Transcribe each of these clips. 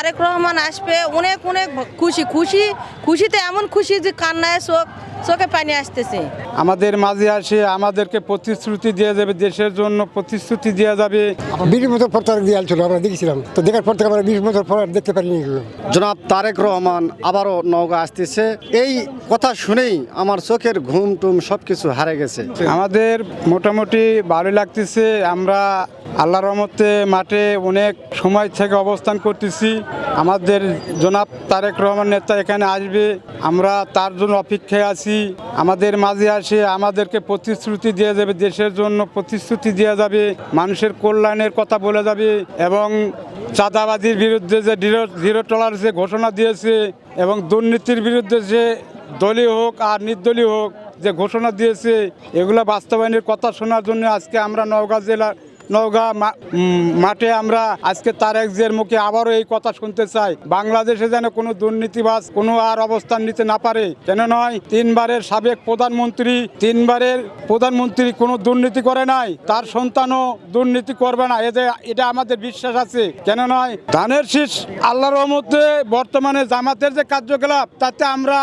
তারেক রহমান আসবে অনেক অনেক খুশিতে এমন খুশি যে কান্নায় চোখে পানি আসতেছে। আমাদের মাঝে আসে আমাদেরকে প্রতিশ্রুতি দেওয়া যাবে, দেশের জন্য প্রতিশ্রুতি দেওয়া যাবে। 20 বছর পর তারেক দিয়ে ছিল, আমরা দেখেছিলাম, তো দেখার পর থেকে আমরা 20 বছর পর আর দেখতে পারিনি। জনাব তারেক রহমান আবারও নওগাঁ আসতেছে, এই কথা শুনেই আমার চোখের ঘুম টুম সবকিছু হারে গেছে। আমাদের মোটামুটি ভালো লাগতেছে। আমরা আল্লাহর রহমতে মাঠে অনেক সময় থেকে অবস্থান করতেছি। আমাদের জনাব তারেক রহমান নেতা এখানে আসবে, আমরা তার জন্য অপেক্ষায় আছি। আমাদের মাঝে আসে আমাদেরকে প্রতিশ্রুতি দেওয়া যাবে, দেশের জন্য প্রতিশ্রুতি দেওয়া যাবে, মানুষের কল্যাণের কথা বলে যাবে এবং চাঁদাবাজির বিরুদ্ধে যে জিরো টলারেন্সে ঘোষণা দিয়েছে এবং দুর্নীতির বিরুদ্ধে যে দলীয় হোক আর নির্দলীয় হোক যে ঘোষণা দিয়েছে, এগুলো বাস্তবায়নের কথা শোনার জন্য আজকে আমরা নওগাঁ মাঠে আমরা আজকে তারেক জিয়ার মুখে আবারও এই কথা শুনতে চাই। বাংলাদেশে যেন কোনো দুর্নীতিবাজ কোনো আর অবস্থান নিতে না পারে। কেন নয়, 3 বারের সাবেক প্রধানমন্ত্রী কোনো দুর্নীতি করে নাই, তার সন্তানও দুর্নীতি করবে না, এটা আমাদের বিশ্বাস আছে। কেন নয়, ধানের শীষ আল্লাহর রহমতে বর্তমানে জামাতের যে কার্যকলাপ তাতে আমরা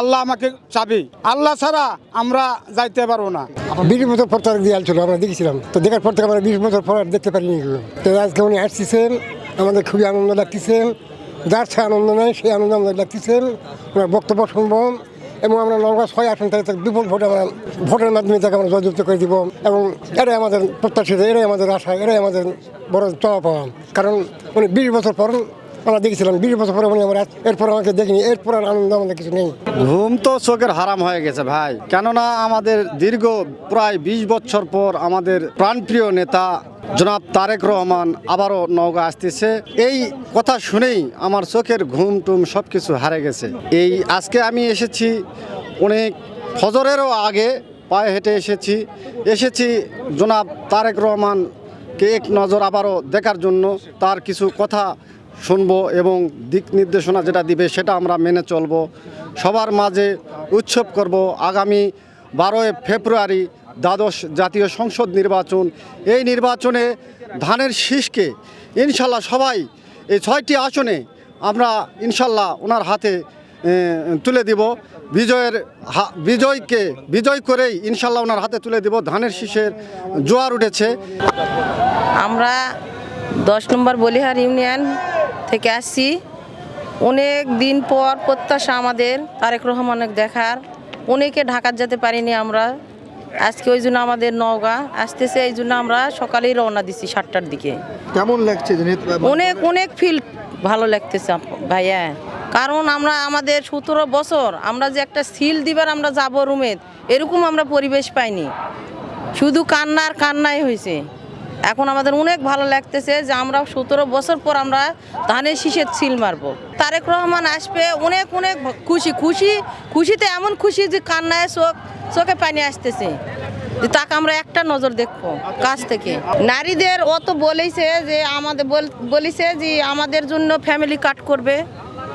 আল্লাহ আমাকে চাবি, আল্লাহ ছাড়া আমরা যাইতে পারবো না। 20 বছর পর তারেক দিয়ে ছিল, আমরা দেখেছিলাম, তো দেখার পর থেকে আমরা 20 বছর পর আর দেখতে পারিনি। তো আজকে উনি আসতেছেন, আমাদের খুবই আনন্দ লাগতেছেন। যার সে আনন্দ নেই সেই আনন্দ আমাদের লাগতেছেন। ওনার বক্তব্য শুনব এবং আমরা নওগাঁ 6 আসন থেকে বিপুল ভোটে আমরা ভোটের মাধ্যমে তাকে আমরা জয়যুক্ত করে দিব এবং এটাই আমাদের প্রত্যাশিত, এটাই আমাদের আশা, এটাই আমাদের বড় চাওয়া পাওয়া। কারণ উনি 20 বছর পর আমরা দেখেছিলাম, 20 বছর পরে উনি আমরা এরপর আমাকে দেখিনি, এরপর আর আনন্দ আমাদের কিছু নেই। ঘুম তো চোখের হারাম হয়ে গেছে ভাই, কেননা আমাদের দীর্ঘ প্রায় 20 বছর পর আমাদের প্রাণপ্রিয় নেতা জনাব তারেক রহমান আবারও নওগাঁ আসতেছে, এই কথা শুনেই আমার চোখের ঘুম টুম সব কিছু হারে গেছে। এই আজকে আমি এসেছি অনেক ফজরেরও আগে পায়ে হেঁটে এসেছি জনাব তারেক রহমানকে এক নজর আবারও দেখার জন্য, তার কিছু কথা শুনবো এবং দিক নির্দেশনা যেটা দিবে সেটা আমরা মেনে চলবো। সবার মাঝে উৎসব করব। আগামী 12 ফেব্রুয়ারি দ্বাদশ জাতীয় সংসদ নির্বাচন, এই নির্বাচনে ধানের শীষকে ইনশাল্লাহ সবাই এই 6টি আসনে আমরা ইনশাল্লাহ ওনার হাতে তুলে দিব। বিজয় করেই ইনশাল্লাহ ওনার হাতে তুলে দিব। ধানের শীষের জোয়ার উঠেছে। আমরা 10 নম্বর বলিহার ইউনিয়ন থেকে আসছি। অনেক দিন পর প্রত্যাশা আমাদের তারেক রহমানের দেখার, অনেকে ঢাকার যেতে পারিনি আমরা, আজকে ওই জন্য আমাদের নওগাঁ আসতেছে, এই জন্য আমরা সকালেই রওনা দিছি 7টার দিকে। কেমন লাগছে? অনেক ফিল ভালো লাগতেছে ভাইয়া, কারণ আমরা আমাদের 17 বছর আমরা যে একটা সিল দিবার আমরা যাব রুমে, এরকম আমরা পরিবেশ পাইনি, শুধু কান্নাই হয়েছে। এখন আমাদের অনেক ভালো লাগতেছে যে আমরা 17 বছর পর আমরা ধানের শীষের সিল মারবো। তারেক রহমান আসবে অনেক খুশিতে এমন খুশি যে কান্নায় চোখে পানি আসতেছে, যে তাকে আমরা একটা নজর দেখবো কাছ থেকে। নারীদের অত বলেছে যে বলেছে যে আমাদের জন্য ফ্যামিলি কার্ড করবে,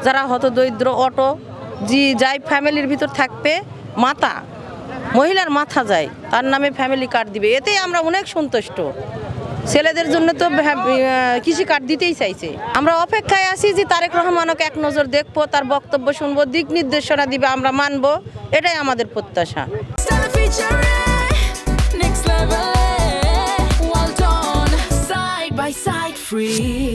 যারা হতদরিদ্র অটো যাই ফ্যামিলির ভিতর থাকবে, মহিলার মাথা যায় তার নামে ফ্যামিলি কার্ড দিবে, এতেই আমরা অনেক সন্তুষ্ট। ছেলেদের জন্য তো কৃষি কার্ড দিতেই চাইছে। আমরা অপেক্ষায় আছি যে তারেক রহমানকে এক নজর দেখবো, তার বক্তব্য শুনবো, দিক নির্দেশনা দিবে, আমরা মানবো, এটাই আমাদের প্রত্যাশা। Free